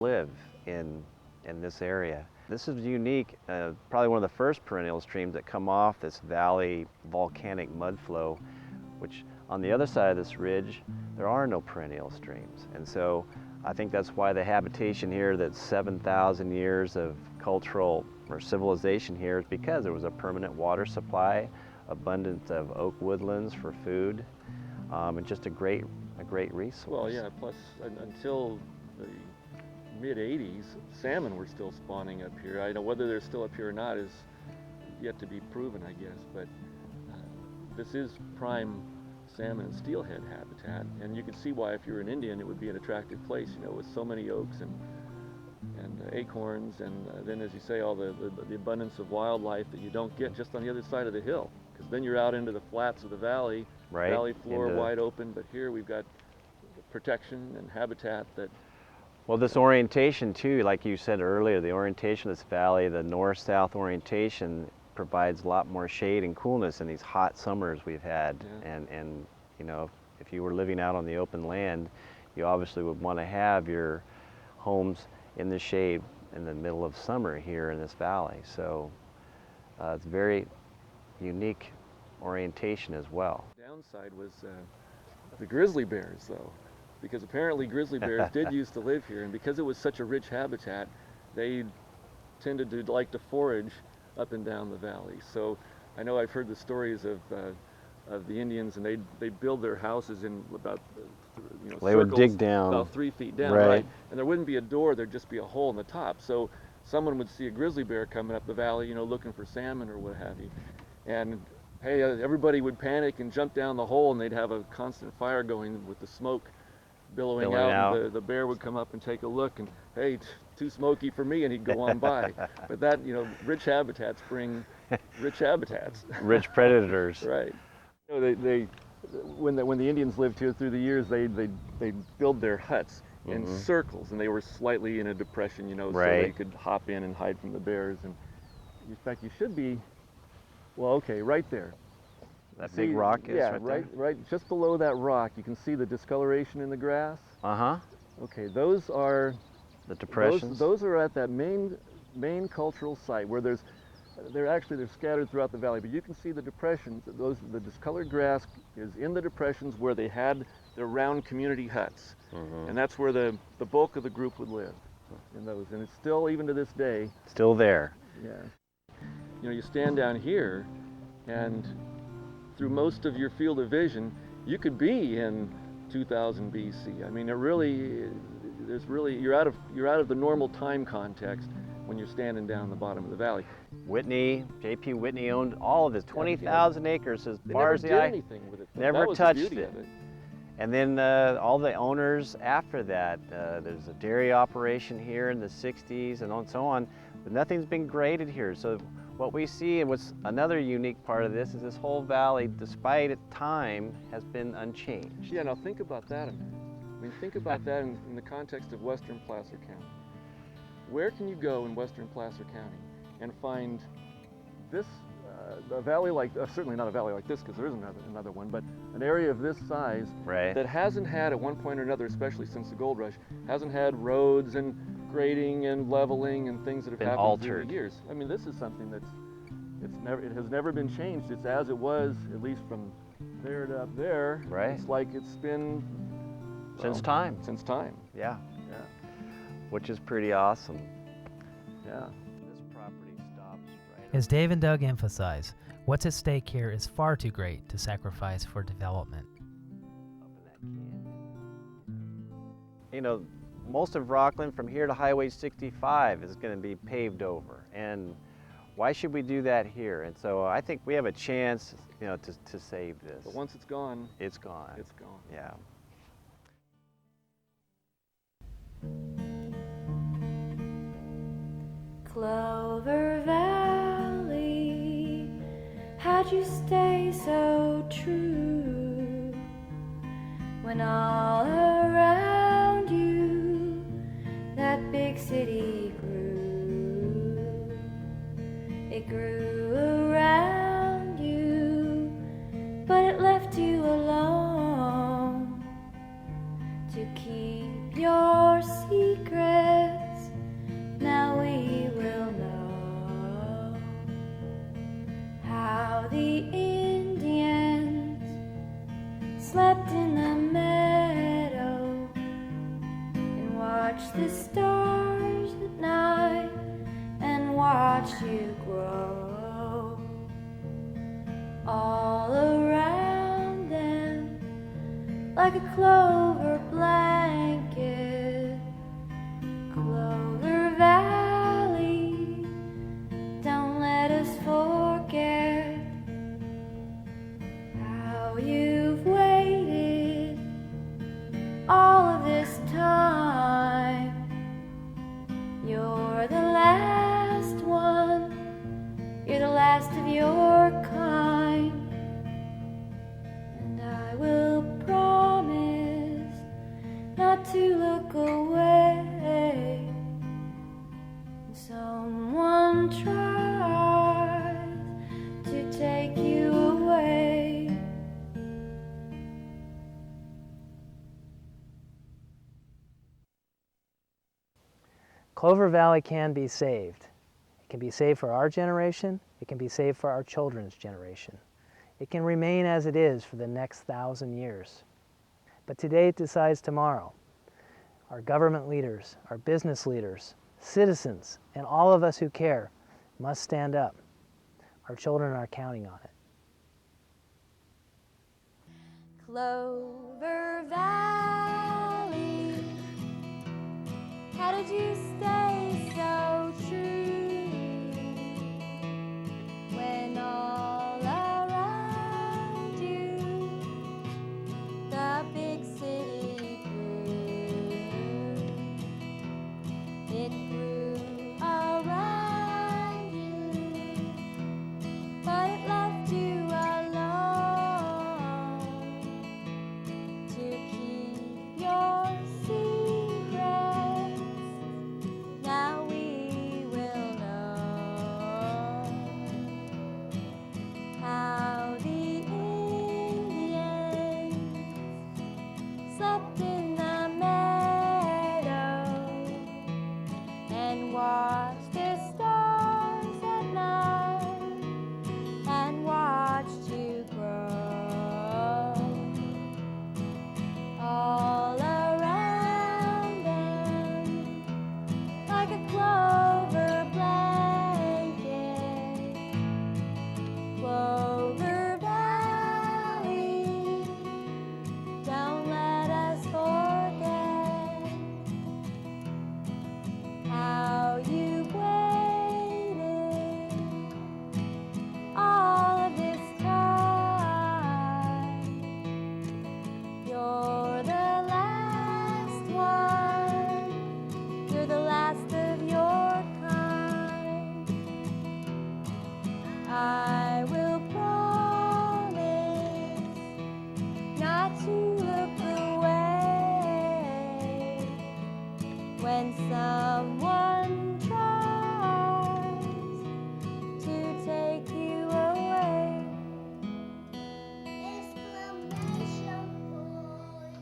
live in this area. This is unique, probably one of the first perennial streams that come off this valley volcanic mud flow, which on the other side of this ridge, there are no perennial streams. And so I think that's why the habitation here, that's 7,000 years of cultural or civilization here, is because there was a permanent water supply, abundance of oak woodlands for food, and just a great resource. Well, yeah, plus until the mid-'80s, salmon were still spawning up here. I know whether they're still up here or not is yet to be proven, I guess, but this is prime salmon and steelhead habitat, and you can see why if you're an Indian it would be an attractive place, you know, with so many oaks and acorns, and then, as you say, all the abundance of wildlife that you don't get just on the other side of the hill, because then you're out into the flats of the valley, right, valley floor wide open, but here we've got protection and habitat that. Well, this orientation too, like you said earlier, the orientation of this valley, the north-south orientation, provides a lot more shade and coolness in these hot summers we've had. Yeah. And you know, if you were living out on the open land, you obviously would want to have your homes in the shade in the middle of summer here in this valley. So it's a very unique orientation as well. Downside was the grizzly bears, though, because apparently grizzly bears did used to live here, and because it was such a rich habitat, they tended to like to forage up and down the valley. So I know I've heard the stories of the Indians, and they'd build their houses in about, you know, they would dig down about 3 feet down, right? And there wouldn't be a door, there'd just be a hole in the top. So someone would see a grizzly bear coming up the valley, you know, looking for salmon or what have you, and hey, everybody would panic and jump down the hole, and they'd have a constant fire going with the smoke billowing out. And the bear would come up and take a look, and hey, too smoky for me, and he'd go on by. But that, you know, rich habitats bring rich habitats. Rich predators. Right. You know, when the Indians lived here through the years, they build their huts in circles, and they were slightly in a depression, you know, so they could hop in and hide from the bears. And in fact, you should be, well, okay, right there. That big rock is right there? Right, just below that rock, you can see the discoloration in the grass. Okay, those are the depressions. Those are at that main cultural site where they're scattered throughout the valley, but you can see the depressions. The discolored grass is in the depressions where they had their round community huts, and that's where the bulk of the group would live in those, and it's still, even to this day, still there. Yeah. You know, you stand down here, and through most of your field of vision, you could be in 2000 BC. I mean, you're out of the normal time context when you're standing down the bottom of the valley. Whitney, J.P. Whitney owned all of his 20,000 acres as far as the eye. They never did anything with it. Never that was touched the beauty it. of it. And then all the owners after that, there's a dairy operation here in the 60s and so on, but nothing's been graded here. So what we see, and what's another unique part of this, is this whole valley, despite its time, has been unchanged. Yeah, now think about that a minute. I mean, think about that in the context of western Placer County. Where can you go in western Placer County and find this, a valley like, certainly not a valley like this, because there isn't another one, but an area of this size that hasn't had, at one point or another, especially since the gold rush, hasn't had roads and grading and leveling and things that have happened through the years. I mean, this is something it has never been changed. It's as it was, at least from there to up there. Right. It's like it's been since time. Since time. Yeah. Yeah. Which is pretty awesome. Yeah. This property stops right. As Dave and Doug emphasize, what's at stake here is far too great to sacrifice for development. Up in that canyon. You know, most of Rockland from here to Highway 65 is going to be paved over, and why should we do that here? And so I think we have a chance, you know, to save this. But once it's gone, it's gone. It's gone. Yeah. Clover Valley, how'd you stay so true when all around you that big city grew? It grew around you, but it left you alone to keep your secret the stars at night and watched you grow. All around them, like a clover blanket, Clover Valley, don't let us forget how you've waited all of this time. You're the last one, you're the last of your kind, and I will promise not to look away when someone tries to take you away. Clover Valley can be saved. It can be saved for our generation. It can be saved for our children's generation. It can remain as it is for the next 1,000 years. But today it decides tomorrow. Our government leaders, our business leaders, citizens, and all of us who care must stand up. Our children are counting on it. Clover Valley, how did you stay so true when all around you the big city grew? It grew around you, but it left you alone to keep your secrets. Now we will know how the Indians slept in the meadow and watched the stars at night and watched you grow. All around them, like a clover blanket, Clover Valley, don't let us forget how you waited all of this time. You're the last one, you're the last of your kind. I will promise not to look away when someone tries to take you away. Exclamation point.